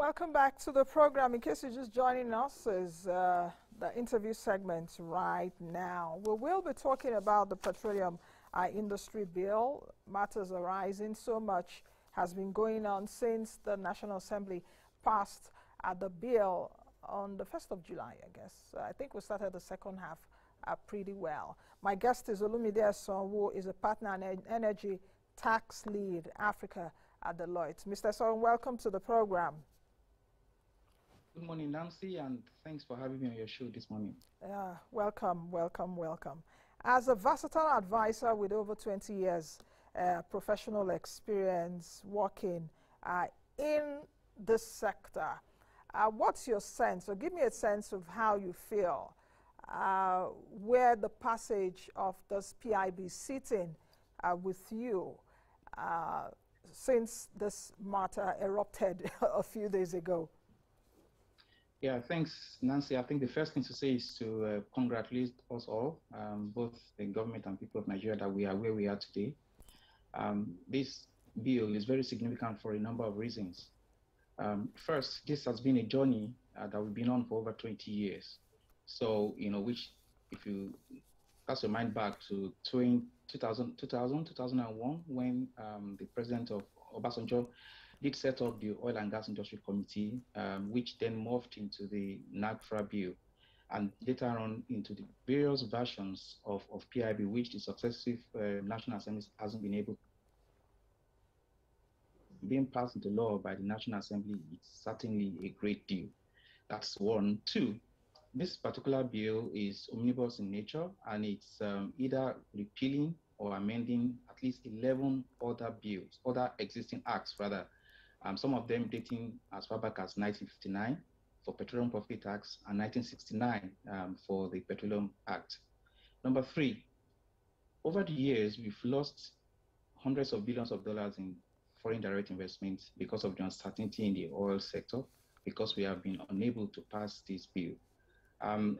Welcome back to the program. In case you're just joining us, is the interview segment right now. We will be talking about the petroleum industry bill. Matters arising. So much has been going on since the National Assembly passed the bill on the 1st of July, I guess. I think we started the second half pretty well. My guest is Olumide Esan, who is a partner and energy tax lead Africa at Deloitte. Mr. Esan, welcome to the program. Good morning, Nancy, and thanks for having me on your show this morning. Welcome. As a versatile advisor with over 20 years professional experience working in this sector, what's your sense, or give me a sense of how you feel where the passage of this PIB sitting with you since this matter erupted a few days ago? Yeah, thanks, Nancy. I think the first thing to say is to congratulate us all, both the government and people of Nigeria, that we are where we are today. This bill is very significant for a number of reasons. First, this has been a journey that we've been on for over 20 years. So, which, if you cast your mind back to 2001, when the president of Obasanjo did set up the Oil and Gas Industry Committee, which then morphed into the NAGFRA bill, and later on into the various versions of PIB, which the successive National Assembly hasn't been able to. Being passed into law by the National Assembly is certainly a great deal. That's one. Two, this particular bill is omnibus in nature, and it's either repealing or amending at least 11 other bills, other existing acts rather, some of them dating as far back as 1959 for Petroleum Profit Tax and 1969 for the Petroleum Act. Number three, over the years, we've lost hundreds of billions of dollars in foreign direct investments because of the uncertainty in the oil sector, because we have been unable to pass this bill.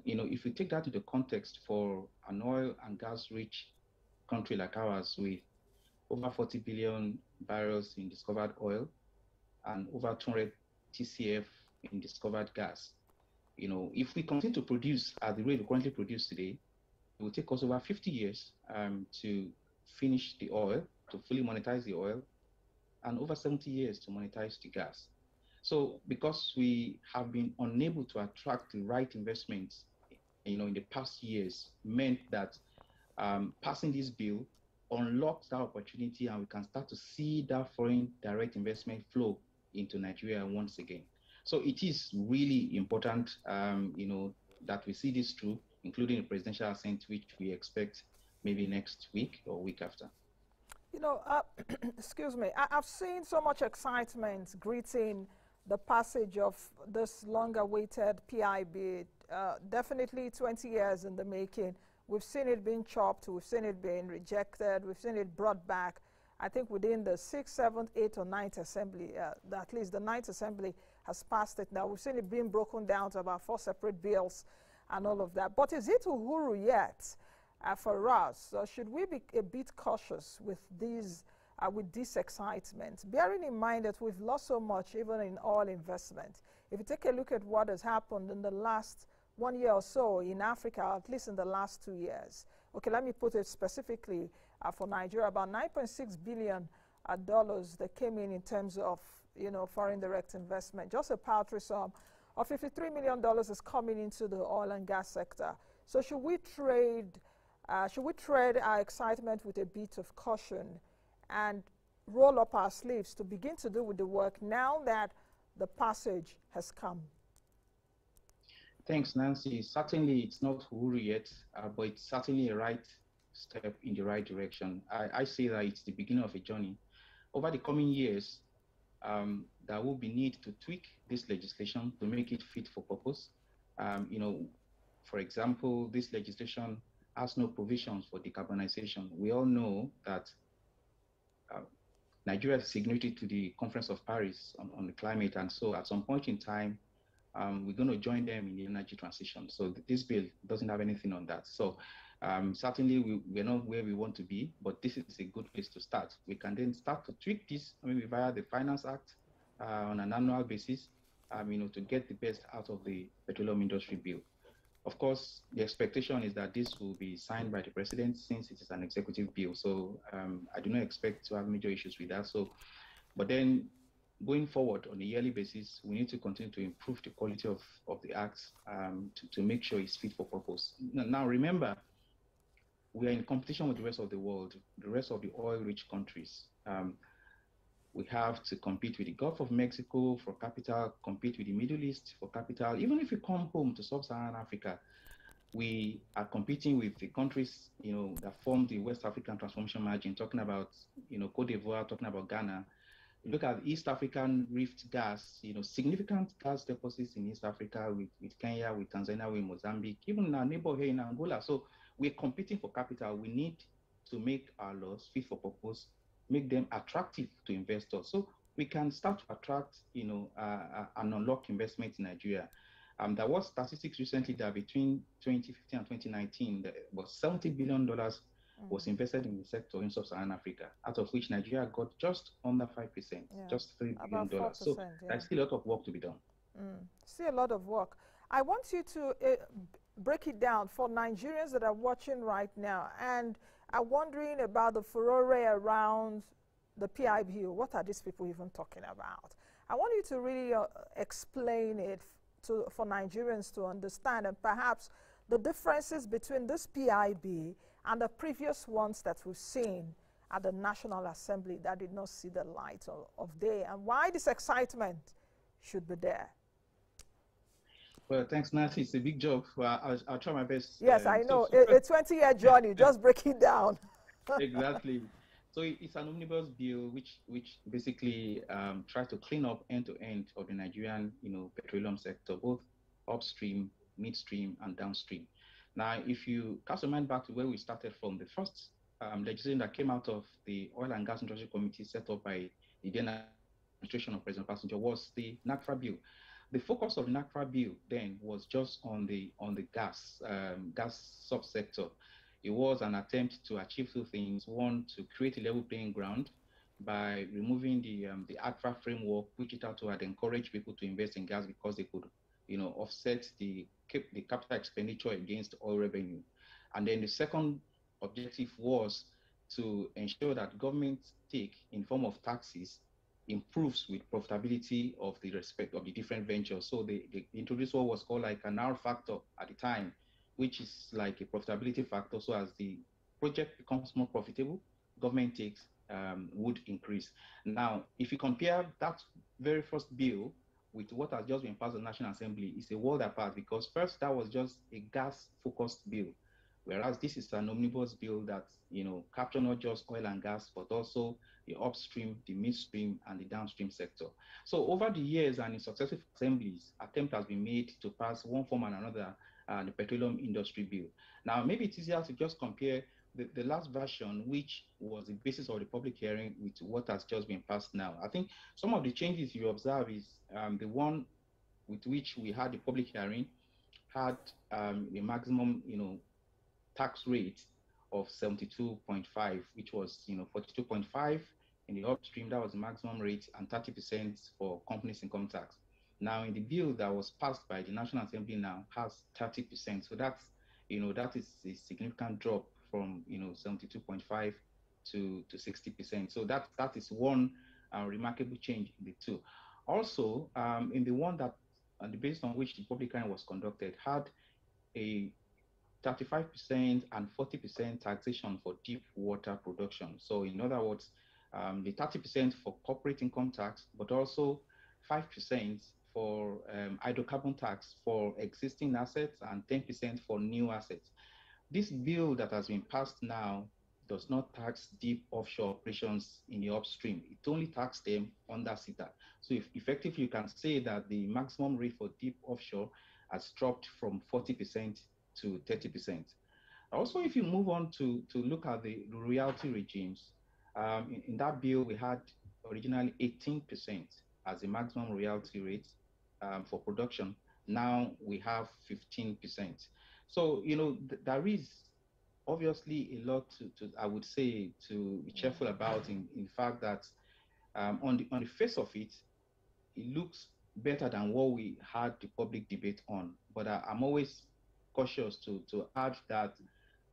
If we take that into context for an oil and gas rich country like ours with over 40 billion barrels in discovered oil and over 200 TCF in discovered gas, if we continue to produce at the rate we currently produce today, it will take us over 50 years to finish the oil, to fully monetize the oil, and over 70 years to monetize the gas. So because we have been unable to attract the right investments, in the past years, meant that passing this bill unlocks that opportunity, and we can start to see that foreign direct investment flow into Nigeria once again. So it is really important, that we see this through, including the presidential assent, which we expect maybe next week or week after. Excuse me, I've seen so much excitement greeting the passage of this long-awaited PIB, definitely 20 years in the making. We've seen it being chopped, we've seen it being rejected, we've seen it brought back. I think within the 6th, 7th, 8th, or 9th Assembly, at least the 9th Assembly has passed it now. We've seen it being broken down to about 4 separate bills and all of that. But is it uhuru yet for us? So should we be a bit cautious with this excitement, bearing in mind that we've lost so much even in oil investment? If you take a look at what has happened in the last 1 year or so in Africa, at least in the last 2 years. Okay, let me put it specifically for Nigeria, about $9.6 billion that came in terms of, foreign direct investment. Just a paltry sum of $53 million is coming into the oil and gas sector. So should we tread our excitement with a bit of caution and roll up our sleeves to begin to do with the work now that the passage has come? Thanks, Nancy. Certainly, it's not uhuru yet, but it's certainly a right step in the right direction. I say that it's the beginning of a journey. Over the coming years, there will be need to tweak this legislation to make it fit for purpose. For example, this legislation has no provisions for decarbonization. We all know that Nigeria is signatory to the Conference of Paris on the climate, and so at some point in time, we're going to join them in the energy transition. So this bill doesn't have anything on that. So certainly we're not where we want to be, but this is a good place to start. We can then start to tweak this maybe via the Finance Act on an annual basis, to get the best out of the petroleum industry bill. Of course, the expectation is that this will be signed by the president since it is an executive bill. So I do not expect to have major issues with that. So, but then going forward on a yearly basis, we need to continue to improve the quality of the acts to make sure it's fit for purpose. Now, remember, we are in competition with the rest of the world, the rest of the oil-rich countries. We have to compete with the Gulf of Mexico for capital, compete with the Middle East for capital. Even if we come home to sub-Saharan Africa, we are competing with the countries, that form the West African Transformation Margin, talking about, Cote d'Ivoire, talking about Ghana. Look at East African Rift gas, significant gas deposits in East Africa with Kenya, with Tanzania, with Mozambique, even our neighbor here in Angola. So we're competing for capital. We need to make our laws fit for purpose, make them attractive to investors. So we can start to attract, and unlock investment in Nigeria. There was statistics recently that between 2015 and 2019, there was $70 billion was invested in the sector in sub-Saharan Africa, out of which Nigeria got just under 5%, just $3 billion. About 4%, so there's still a lot of work to be done. Still a lot of work. I want you to break it down for Nigerians that are watching right now and are wondering about the furore around the PIBU. What are these people even talking about? I want you to really explain it for Nigerians to understand, and perhaps the differences between this PIB and the previous ones that we've seen at the National Assembly that did not see the light of day, and why this excitement should be there. Well, thanks, Nancy. It's a big job. Well, I'll try my best. Yes, I know. A 20-year journey. Just break it down. Exactly. So it's an omnibus bill which basically tries to clean up end-to-end of the Nigerian, petroleum sector, both upstream, midstream, and downstream. Now, if you cast your mind back to where we started from, the first legislation that came out of the Oil and Gas Industry Committee set up by the then administration of President Passenger was the NACFRA bill. The focus of the NACFRA bill then was just on the gas subsector. It was an attempt to achieve two things. One, to create a level playing ground by removing the ACFRA framework, which it had to encourage people to invest in gas because they could, offset the capital expenditure against oil revenue. And then the second objective was to ensure that government take in form of taxes improves with profitability of the different ventures. So they introduced what was called like an R factor at the time, which is like a profitability factor. So as the project becomes more profitable, government takes would increase. Now, if you compare that very first bill with what has just been passed in the National Assembly, it's a world apart, because first that was just a gas-focused bill, whereas this is an omnibus bill that capture not just oil and gas, but also the upstream, the midstream, and the downstream sector. So over the years and in successive assemblies, attempt has been made to pass one form and another the petroleum industry bill. Now, maybe it's easier to just compare the last version, which was the basis of the public hearing, with what has just been passed now. I think some of the changes you observe is the one with which we had the public hearing had the maximum, tax rate of 72.5, which was, 42.5 in the upstream. That was the maximum rate, and 30% for companies' income tax. Now, in the bill that was passed by the National Assembly now has 30%. So that's, that is a significant drop from, 72.5 to 60%. So that is one remarkable change in the two. Also, in the one that, and the basis on which the public hearing was conducted, had a 35% and 40% taxation for deep water production. So in other words, the 30% for corporate income tax, but also 5% for hydrocarbon tax for existing assets and 10% for new assets. This bill that has been passed now does not tax deep offshore operations in the upstream. It only taxes them under CETA. So effectively, you can say that the maximum rate for deep offshore has dropped from 40% to 30%. Also, if you move on to look at the royalty regimes, in that bill, we had originally 18% as the maximum royalty rate for production. Now we have 15%. So, there is obviously a lot I would say, to be careful about, in fact that on the face of it, it looks better than what we had the public debate on. But I'm always cautious to add that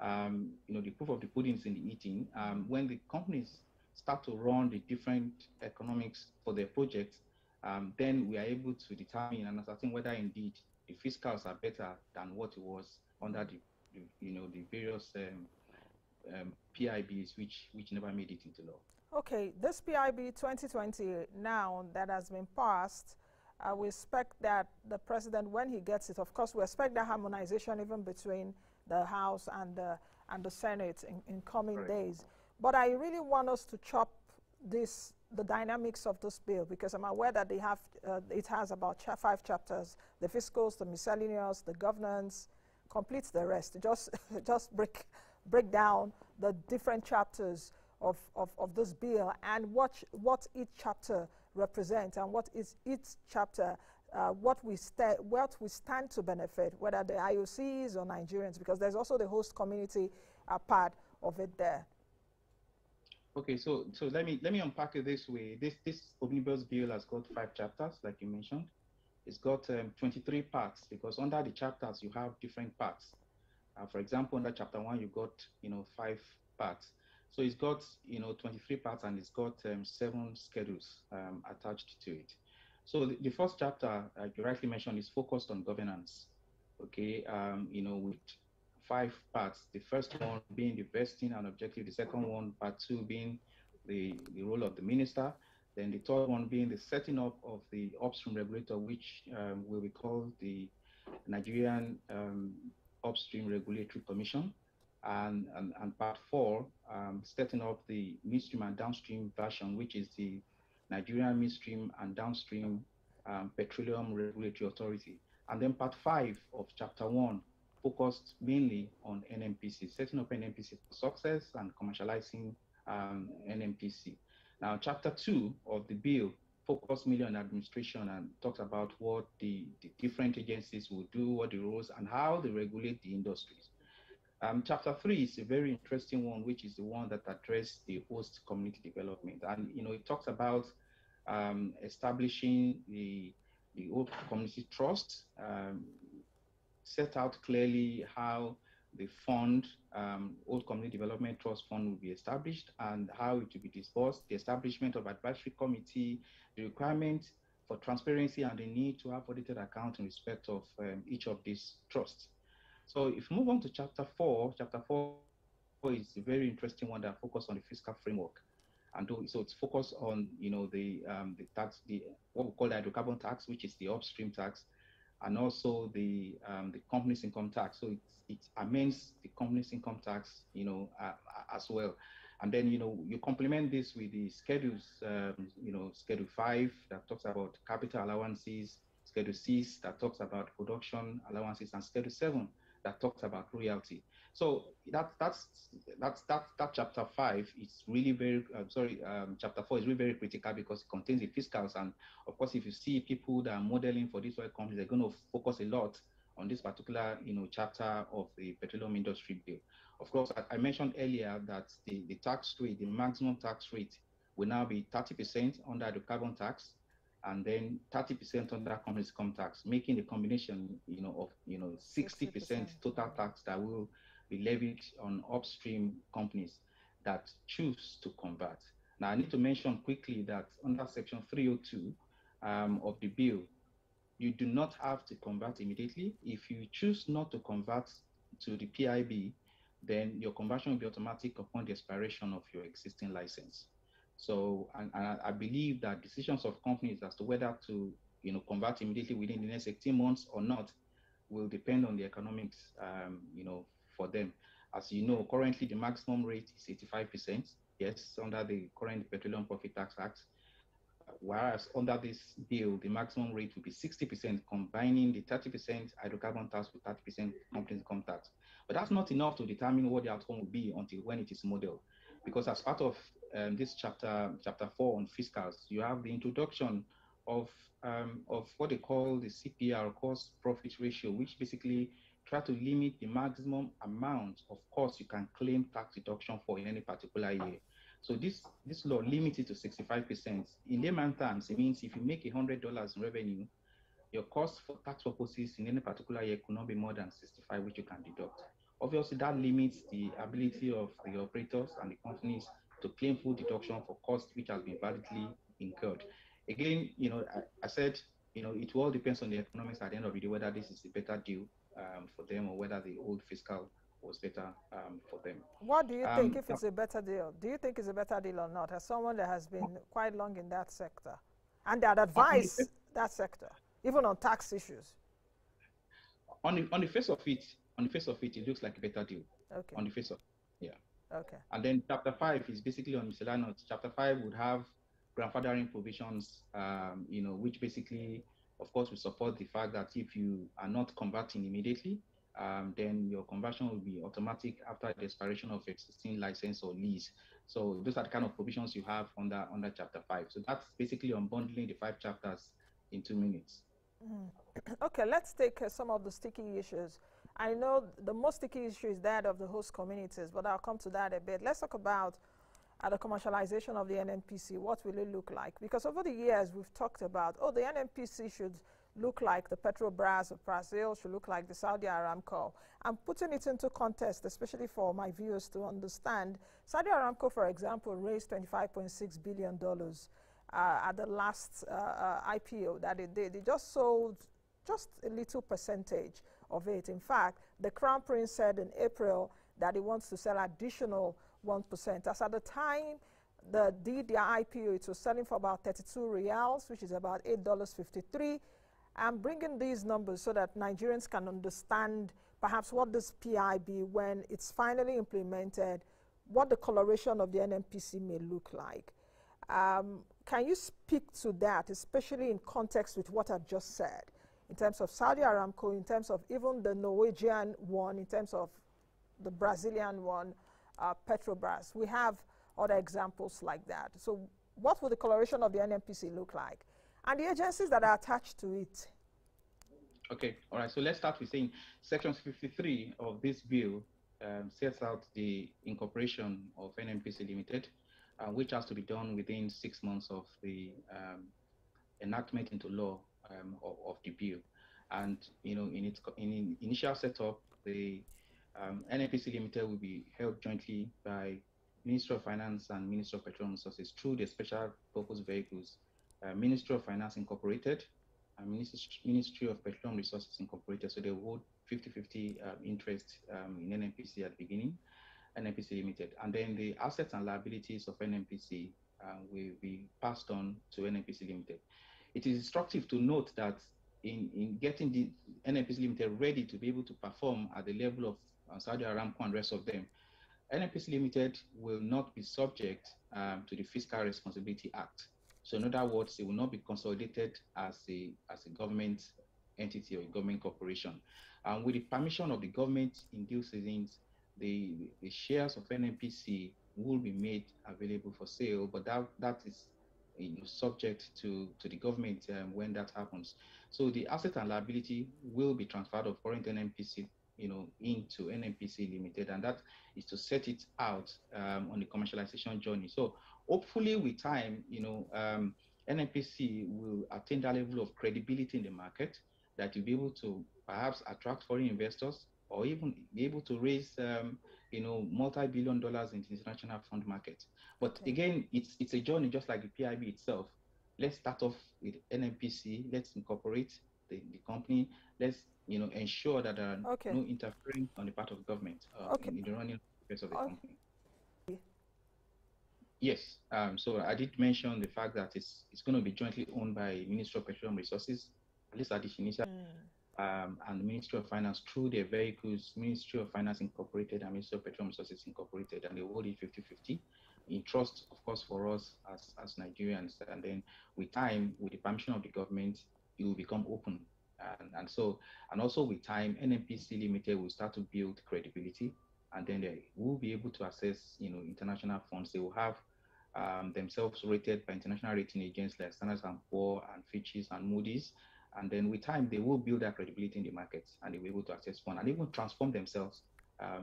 the proof of the pudding is in the eating. When the companies start to run the different economics for their projects, then we are able to determine and ascertain whether indeed the fiscals are better than what it was under the various PIBs which never made it into law. Okay, this PIB 2020 now that has been passed, we expect that the president, when he gets it, of course, we expect that harmonization even between the House and the Senate in coming Right. days. But I really want us to chop the dynamics of this bill, because I'm aware that it has about 5 chapters: the fiscals, the miscellaneous, the governance, completes the rest. Just just break down the different chapters of this bill and what each chapter represents, and what is each chapter, what we stand to benefit, whether the IOCs or Nigerians, because there's also the host community part of it there. Okay, so let me unpack it this way. This omnibus bill has got 5 chapters, like you mentioned. It's got 23 parts, because under the chapters you have different parts. For example, under chapter 1 you got 5 parts. So it's got 23 parts, and it's got 7 schedules attached to it. So the first chapter, like you rightly mentioned, is focused on governance. Okay, with 5 parts. The first one being the vesting and objective. The second one, part 2, being the role of the minister. Then the third one being the setting up of the upstream regulator, which will be called the Nigerian Upstream Regulatory Commission. And part 4, setting up the midstream and downstream version, which is the Nigerian Midstream and Downstream Petroleum Regulatory Authority. And then part 5 of chapter 1 focused mainly on NNPC, setting up NNPC for success and commercializing NNPC. Now, chapter 2 of the bill focused mainly on administration and talks about what the different agencies will do, what the roles, and how they regulate the industries. Chapter 3 is a very interesting one, which is the one that addresses the host community development. And, it talks about establishing the host community trust, set out clearly how the fund, Old Community Development Trust Fund, will be established and how it will be disbursed, the establishment of advisory committee, the requirement for transparency, and the need to have audited accounts in respect of each of these trusts. So if we move on to chapter 4 is a very interesting one that focuses on the fiscal framework. And so it's focused on, the tax, what we call the hydrocarbon tax, which is the upstream tax, and also the company's income tax. So it amends the company's income tax, as well. And then, you complement this with the schedules, Schedule 5 that talks about capital allowances, Schedule 6 that talks about production allowances, and Schedule 7 that talks about royalty. So that chapter 5 is really very chapter 4 is really very critical, because it contains the fiscals. And of course, if you see people that are modeling for these oil companies, they're going to focus a lot on this particular chapter of the petroleum industry bill. Of course, I mentioned earlier that the tax rate, the maximum tax rate, will now be 30% under the carbon tax, and then 30% under company's income tax, making the combination, of 60% total tax that will be levied on upstream companies that choose to convert. Now, I need to mention quickly that under Section 302 of the bill, you do not have to convert immediately. If you choose not to convert to the PIB, then your conversion will be automatic upon the expiration of your existing license. So, and I believe that decisions of companies as to whether to, convert immediately within the next 18 months or not will depend on the economics, for them. As you know, currently the maximum rate is 85%. Yes, under the current Petroleum Profit Tax Act. Whereas under this bill, the maximum rate will be 60%, combining the 30% hydrocarbon tax with 30% company income tax. But that's not enough to determine what the outcome will be until when it is modeled. Because as part of this chapter 4 on fiscals, you have the introduction of what they call the CPR, cost profit ratio, which basically try to limit the maximum amount of cost you can claim tax deduction for in any particular year. So this law limits it to 65%. In layman terms, it means if you make $100 in revenue, your cost for tax purposes in any particular year could not be more than 65, which you can deduct. Obviously, that limits the ability of the operators and the companies to claim full deduction for costs which has been validly incurred. Again, I said, it all depends on the economics at the end of the day, whether this is a better deal for them or whether the old fiscal was better for them. What do you think if it's a better deal? Do you think it's a better deal or not? As someone that has been quite long in that sector and that advise that sector, even on tax issues. On the face of it, it looks like a better deal. Okay. On the face of yeah. Okay. And then Chapter 5 is basically on miscellaneous. Chapter 5 would have grandfathering provisions, which basically, of course, will support the fact that if you are not converting immediately, then your conversion will be automatic after the expiration of existing license or lease. So those are the kind of provisions you have under Chapter 5. So that's basically unbundling the 5 chapters in 2 minutes. Okay, let's take some of the sticky issues. I know the most sticky issue is that of the host communities, but I'll come to that a bit. Let's talk about the commercialization of the NNPC. What will it look like? Because over the years, we've talked about, the NNPC should look like the Petrobras of Brazil, should look like the Saudi Aramco. I'm putting it into context, especially for my viewers to understand. Saudi Aramco, for example, raised $25.6 billion at the last IPO that it did. It just sold just a little percentage of it. In fact, the Crown Prince said in April that he wants to sell additional 1%. As at the time they did their IPO, it was selling for about 32 reals, which is about $8.53. I'm bringing these numbers so that Nigerians can understand perhaps what this PIB, when it's finally implemented, what the coloration of the NNPC may look like. Can you speak to that, especially in context with what I've just said, in terms of Saudi Aramco, in terms of even the Norwegian one, in terms of the Brazilian one, Petrobras? We have other examples like that. So what would the coloration of the NNPC look like? And the agencies that are attached to it. Okay, all right. So let's start with saying Section 53 of this bill sets out the incorporation of NNPC Limited, which has to be done within 6 months of the enactment into law of the bill. And in its initial setup, the NNPC Limited will be held jointly by Ministry of Finance and Ministry of Petroleum Resources through the special purpose vehicles, Ministry of Finance Incorporated and Ministry of Petroleum Resources Incorporated. So they hold 50-50 interest in NNPC at the beginning, NNPC Limited. And then the assets and liabilities of NNPC will be passed on to NNPC Limited. It is instructive to note that in getting the NNPC Limited ready to be able to perform at the level of Saudi Aramco and rest of them, NNPC Limited will not be subject to the Fiscal Responsibility Act. So in other words, it will not be consolidated as a government entity or a government corporation. With the permission of the government in due seasons, the shares of NNPC will be made available for sale, but that is subject to the government when that happens. So the asset and liability will be transferred of current NNPC into NNPC Limited, and that is to set it out on the commercialization journey. So hopefully with time, NNPC will attain that level of credibility in the market that you'll be able to perhaps attract foreign investors or even be able to raise, multi-billion dollars in the international fund market. But again, it's a journey just like the PIB itself. Let's start off with NNPC. Let's incorporate the company. Let's ensure that there are no interfering on the part of government in the running affairs of the company. Yes. So I did mention the fact that it's going to be jointly owned by Ministry of Petroleum Resources, at least at the initial, and the Ministry of Finance through their vehicles, Ministry of Finance Incorporated and Ministry of Petroleum Resources Incorporated, and they hold it 50-50 in trust, of course, for us as Nigerians. And then with time, with the permission of the government, it will become open. And also with time, NNPC Limited will start to build credibility, and then they will be able to access, international funds. They will have themselves rated by international rating agents like Standard & Poor's and Fitch's and Moody's. And then with time, they will build that credibility in the markets, and they will be able to access funds and even transform themselves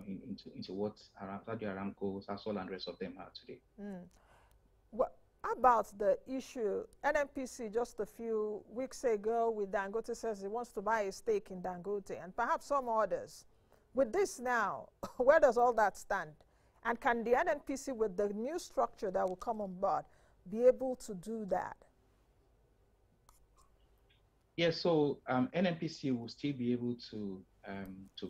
into what Saudi Aramco, Sasol, and the rest of them are today. What about the issue? NNPC just a few weeks ago with Dangote says he wants to buy a stake in Dangote and perhaps some others. With this now, where does all that stand? And can the NNPC, with the new structure that will come on board, be able to do that? Yes, so NNPC will still be able to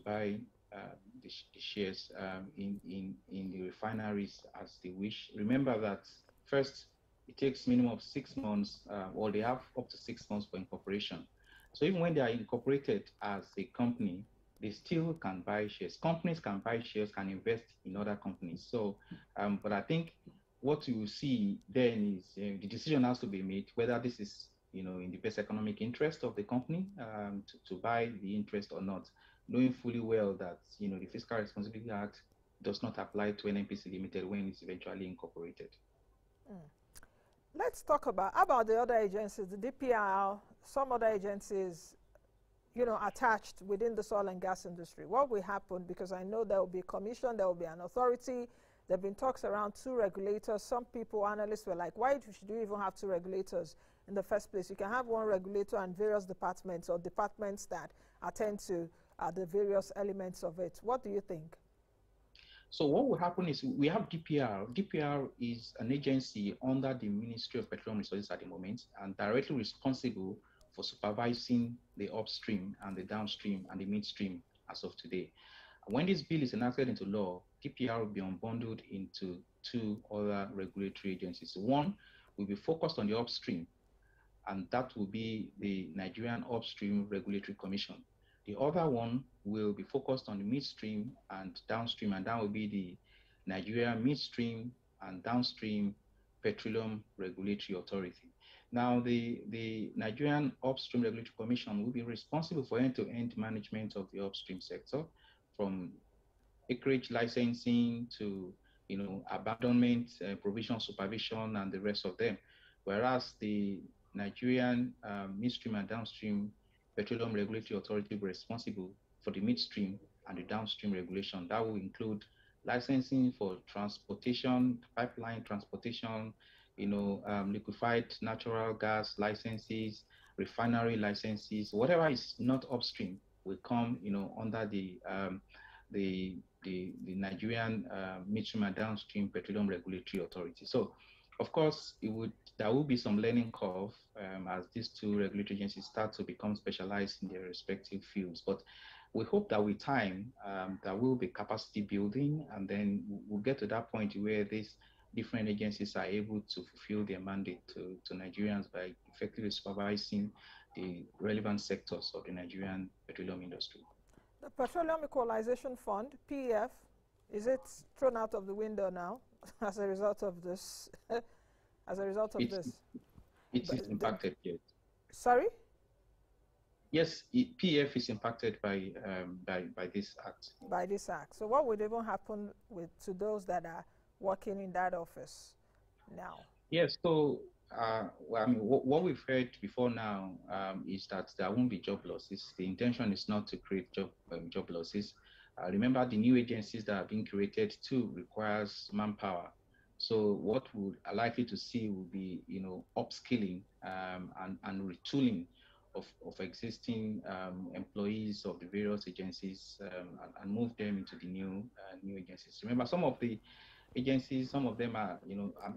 buy the shares in the refineries as they wish. Remember that first, it takes minimum of 6 months, or they have up to 6 months for incorporation. So even when they are incorporated as a company, they still can buy shares. Companies can buy shares, can invest in other companies. So, but I think what you will see then is the decision has to be made whether this is in the best economic interest of the company to buy the interest or not, knowing fully well that the Fiscal Responsibility Act does not apply to NNPC Limited when it's eventually incorporated. Let's talk about the other agencies, the DPR, some other agencies, attached within the oil and gas industry. What will happen? Because I know there will be a commission, there will be an authority. There have been talks around 2 regulators. Some people, analysts, were like, why should you even have 2 regulators in the first place? You can have 1 regulator and various departments or departments that attend to the various elements of it. What do you think? So what will happen is we have DPR. DPR is an agency under the Ministry of Petroleum Resources at the moment and directly responsible for supervising the upstream and the downstream and the midstream as of today. When this bill is enacted into law, DPR will be unbundled into 2 other regulatory agencies. One will be focused on the upstream, and that will be the Nigerian Upstream Regulatory Commission. The other one will be focused on the midstream and downstream, and that will be the Nigerian Midstream and Downstream Petroleum Regulatory Authority. Now, the Nigerian Upstream Regulatory Commission will be responsible for end-to-end management of the upstream sector, from acreage licensing to abandonment, provision, supervision, and the rest of them. Whereas the Nigerian Midstream and Downstream Petroleum Regulatory Authority will be responsible for the midstream and the downstream regulation. That will include licensing for transportation, pipeline transportation, liquefied natural gas licenses, refinery licenses, whatever is not upstream will come, under the Nigerian Midstream and Downstream Petroleum Regulatory Authority. So, of course, there will be some learning curve as these 2 regulatory agencies start to become specialized in their respective fields. But we hope that with time, there will be capacity building, and then we'll get to that point where these different agencies are able to fulfill their mandate to Nigerians by effectively supervising the relevant sectors of the Nigerian petroleum industry. The Petroleum Equalization Fund, PEF, is it thrown out of the window now as a result of this? It is impacted, yes. Sorry? Yes, PEF is impacted by this act. By this act. So what would even happen to those that are working in that office now? Yes, so well, I mean, what we've heard before now is that there won't be job losses. The intention is not to create job losses. Remember, the new agencies that are being created too requires manpower. So what we are likely to see will be, upskilling and retooling of existing employees of the various agencies and move them into the new agencies. Remember, some of the agencies, some of them are,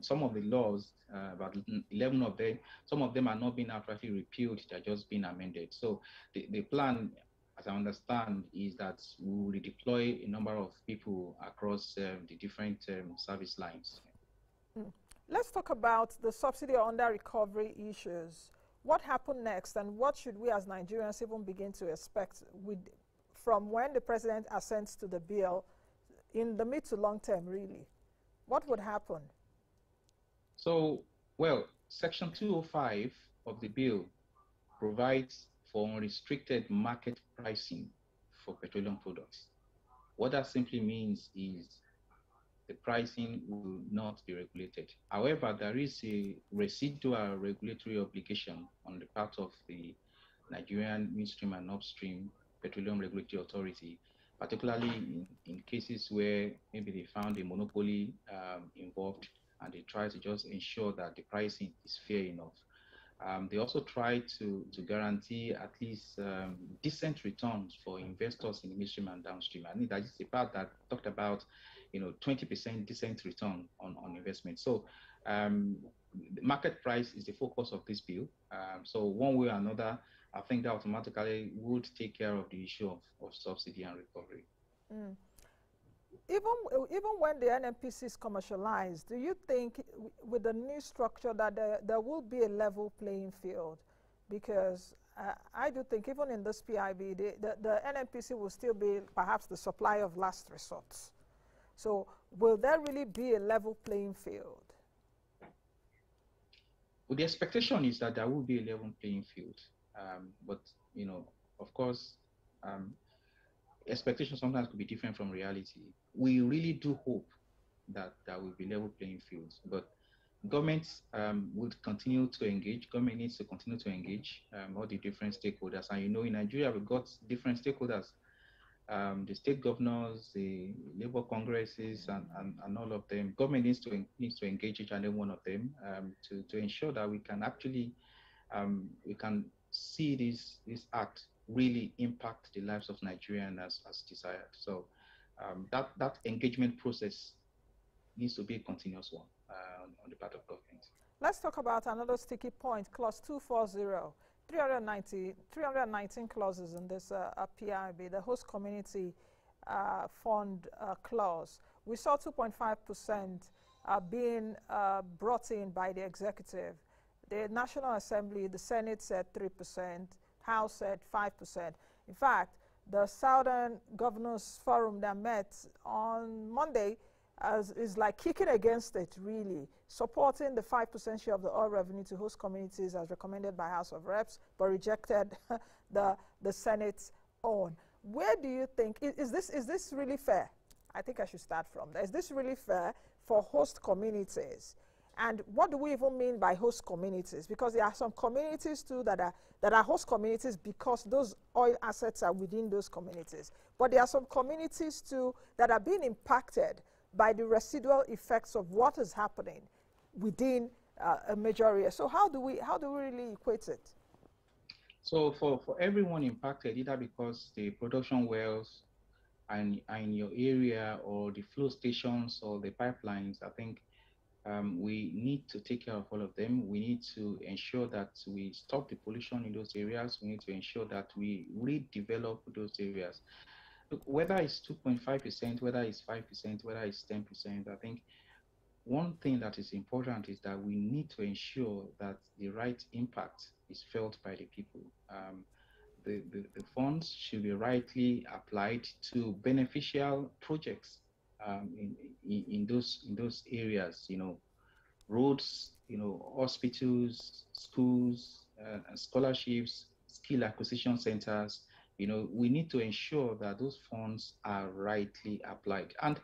some of the laws, about 11 of them, some of them are not being actually repealed, they're just being amended. So the plan, as I understand, is that we will redeploy a number of people across the different service lines. Let's talk about the subsidy or under recovery issues. What happened next, and what should we as Nigerians even begin to expect from when the president assents to the bill in the mid to long term, really? What would happen? So, well, Section 205 of the bill provides for unrestricted market pricing for petroleum products. What that simply means is the pricing will not be regulated. However, there is a residual regulatory obligation on the part of the Nigerian Midstream and Upstream Petroleum Regulatory Authority particularly in cases where maybe they found a monopoly involved and they try to just ensure that the pricing is fair enough. They also try to guarantee at least decent returns for investors in midstream and downstream. I think that is the part that talked about, 20% decent return on investment. So the market price is the focus of this bill. So one way or another, I think that automatically would take care of the issue of subsidy and recovery. Mm. Even when the NNPC is commercialized, do you think with the new structure that there will be a level playing field? Because I do think even in this PIB, the NNPC will still be perhaps the supply of last resort. So will there really be a level playing field? Well, the expectation is that there will be a level playing field. But, of course, um, expectations sometimes could be different from reality. We really do hope that there will be level playing fields, but governments would continue to engage. Government needs to continue to engage all the different stakeholders. And in Nigeria, we've got different stakeholders, the state governors, the labor congresses, and all of them. Government needs to engage each and every one of them to ensure that we can see this act really impact the lives of Nigerians as desired. So that engagement process needs to be a continuous one on the part of government. Let's talk about another sticky point, clause 240. 319 clauses in this PIB, the host community fund clause. We saw 2.5% being brought in by the executive. The National Assembly, the Senate said 3%, House said 5%. In fact, the Southern Governors Forum that met on Monday is like kicking against it, really, supporting the 5% share of the oil revenue to host communities as recommended by House of Reps, but rejected the Senate's own. Where do you think, is this really fair? I think I should start from there. Is this really fair for host communities? And what do we even mean by host communities? Because there are some communities too that are host communities because those oil assets are within those communities. But there are some communities too that are being impacted by the residual effects of what is happening within a major area. So how do we really equate it? So for everyone impacted, either because the production wells are in your area or the flow stations or the pipelines, I think we need to take care of all of them. We need to ensure that we stop the pollution in those areas. We need to ensure that we redevelop those areas. Look, whether it's 2.5%, whether it's 5%, whether it's 10%, I think one thing that is important is that we need to ensure that the right impact is felt by the people. The funds should be rightly applied to beneficial projects in those areas, roads, hospitals, schools, scholarships, skill acquisition centers. We need to ensure that those funds are rightly applied. And,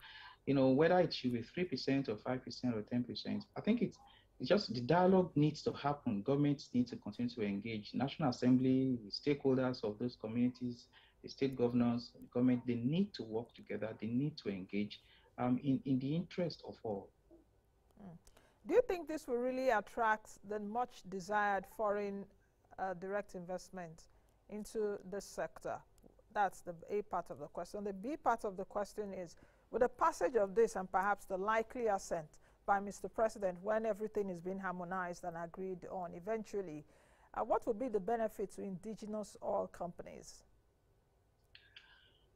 whether it should be 3% or 5% or 10%, I think it's just the dialogue needs to happen. Governments need to continue to engage. National Assembly, the stakeholders of those communities, the state governors, the government, they need to work together. They need to engage in the interest of all. Mm. Do you think this will really attract the much desired foreign direct investment into this sector? That's the A part of the question. The B part of the question is, with the passage of this and perhaps the likely assent by Mr. President when everything is being harmonized and agreed on eventually, what will be the benefit to indigenous oil companies?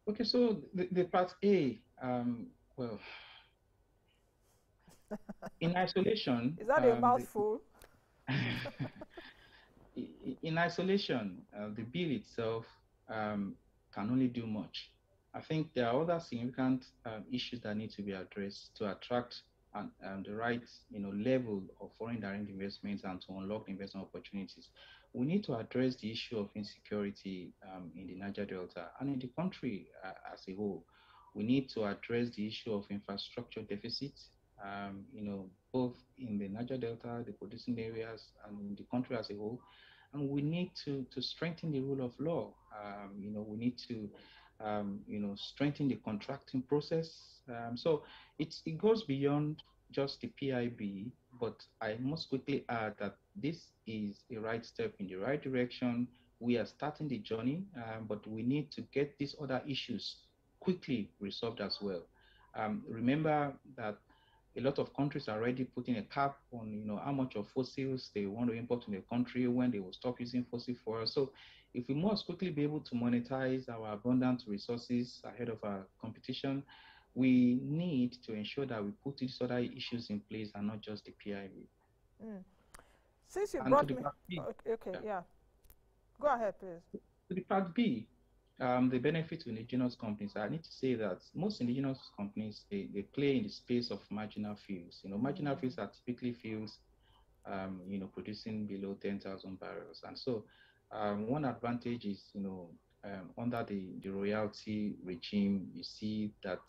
Okay, so the part A, well, in isolation, Is that a mouthful? in isolation, the bill itself can only do much. I think there are other significant issues that need to be addressed to attract the right level of foreign direct investments and to unlock investment opportunities. We need to address the issue of insecurity in the Niger Delta and in the country as a whole. We need to address the issue of infrastructure deficit, both in the Niger Delta, the producing areas, and in the country as a whole. And we need to strengthen the rule of law. We need to strengthen the contracting process. So it goes beyond just the PIB, but I must quickly add that this is a right step in the right direction. We are starting the journey, but we need to get these other issues quickly resolved as well. Remember that a lot of countries are already putting a cap on how much of fossils they want to import in the country, when they will stop using fossil fuels. So if we must quickly be able to monetize our abundant resources ahead of our competition, we need to ensure that we put these other issues in place and not just the PIB. Mm. Since you And to brought the me, part B, okay, okay, yeah, yeah, go ahead, please. to the part B, the benefit to indigenous companies, I need to say that most indigenous companies, they play in the space of marginal fields. Marginal fields are typically fields producing below 10,000 barrels. And so one advantage is, under the royalty regime, you see that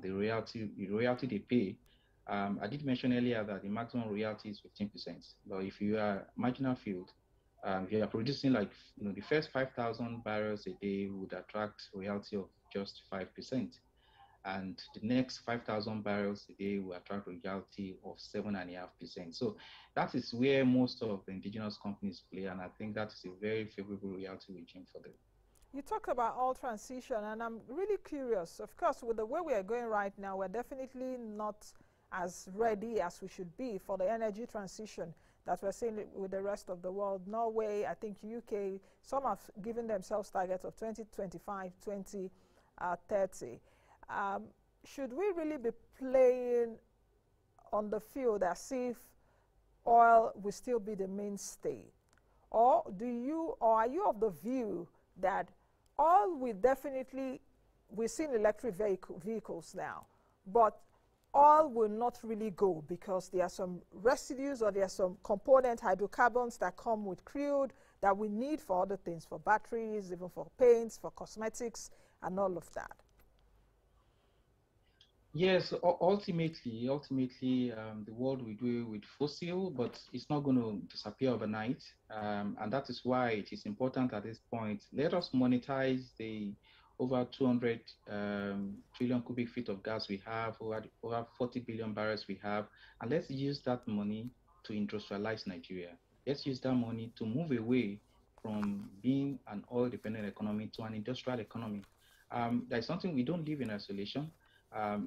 the royalty they pay, I did mention earlier that the maximum royalty is 15%. But if you are marginal field, if you are producing like, the first 5,000 barrels a day would attract royalty of just 5%, and the next 5,000 barrels a day will attract royalty of 7.5%. So that is where most of the indigenous companies play, and I think that is a very favorable royalty regime for them. You talked about all transition, and I'm really curious. Of course, with the way we are going right now, we're definitely not as ready as we should be for the energy transition that we're seeing with the rest of the world. Norway, I think UK, some have given themselves targets of 2025, 2030. Um, should we really be playing on the field as if oil will still be the mainstay? Or are you of the view that oil will definitely, we're seeing electric vehicles now, but oil will not really go because there are some residues or there are some component hydrocarbons that come with crude that we need for other things, for batteries, even for paints, for cosmetics, and all of that? Yes, ultimately, the world will do it with fossil, but it's not going to disappear overnight. And that is why it is important at this point. Let us monetize the over 200 trillion cubic feet of gas we have, over 40 billion barrels we have, and let's use that money to industrialize Nigeria. Let's use that money to move away from being an oil-dependent economy to an industrial economy. There's something, we don't live in isolation.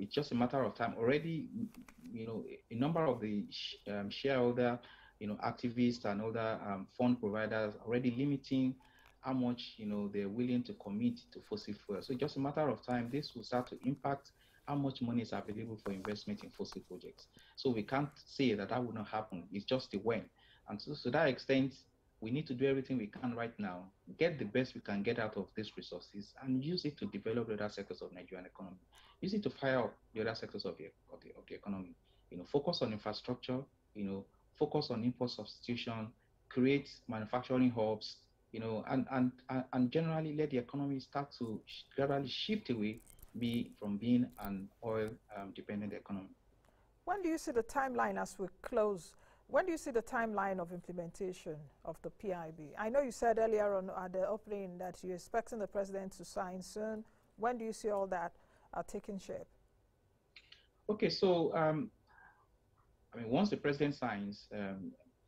It's just a matter of time. Already, a number of the shareholder, activists and other fund providers already limiting how much, they're willing to commit to fossil fuel. So just a matter of time, this will start to impact how much money is available for investment in fossil projects. So we can't say that that will not happen. It's just the when. And so to that extent, we need to do everything we can right now, get the best we can get out of these resources, and use it to develop the other sectors of Nigerian economy. Use it to fire up the other sectors of the economy. Focus on infrastructure. Focus on import substitution. Create manufacturing hubs. And generally let the economy start to gradually shift away from being an oil dependent economy. When do you see the timeline as we close? When do you see the timeline of implementation of the PIB? I know you said earlier on at the opening that you're expecting the president to sign soon. When do you see all that taking shape? Okay, so once the president signs,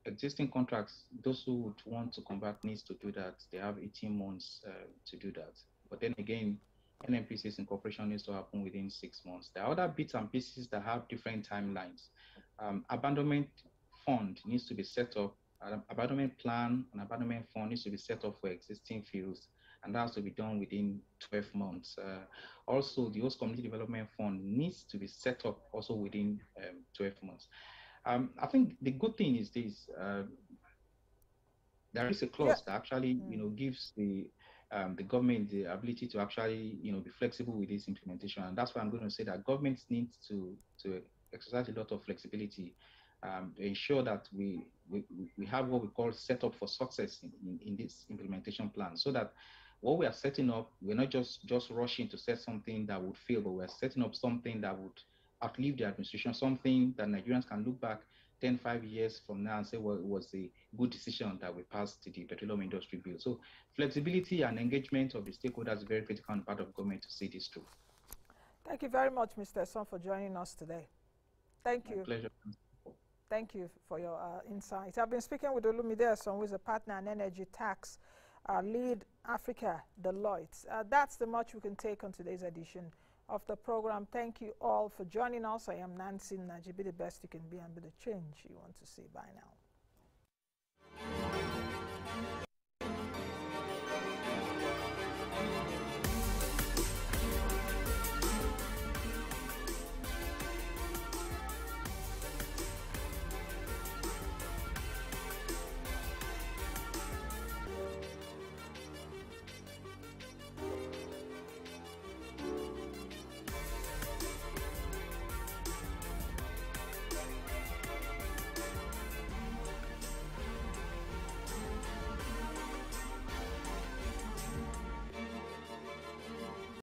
existing contracts, those who would want to convert needs to do that. They have 18 months to do that. But then again, NNPC's incorporation needs to happen within 6 months. There are other bits and pieces that have different timelines. Abandonment fund needs to be set up. Abandonment plan and abandonment fund needs to be set up for existing fields, and that has to be done within 12 months. Also, the host community development fund needs to be set up also within 12 months. I think the good thing is this: there is a Yeah. clause that actually, gives the government the ability to actually, be flexible with this implementation, and that's why I'm going to say that governments need to exercise a lot of flexibility to ensure that we have what we call set up for success in this implementation plan, so that what we are setting up, we're not just rushing to set something that would fail, but we're setting up something that would outlive the administration, something that Nigerians can look back 10, 5 years from now and say, well, it was a good decision that we passed the petroleum industry bill. So flexibility and engagement of the stakeholders is very critical on the part of government to see this through. Thank you very much, Mr. Esan, for joining us today. Thank you. My pleasure. Thank you for your insight. I've been speaking with Olumide Esan, who is a partner in energy tax, lead Africa, Deloitte. That's the much we can take on today's edition of the program. Thank you all for joining us. I am Nancy Naji. Be the best you can be and be the change you want to see. Bye now.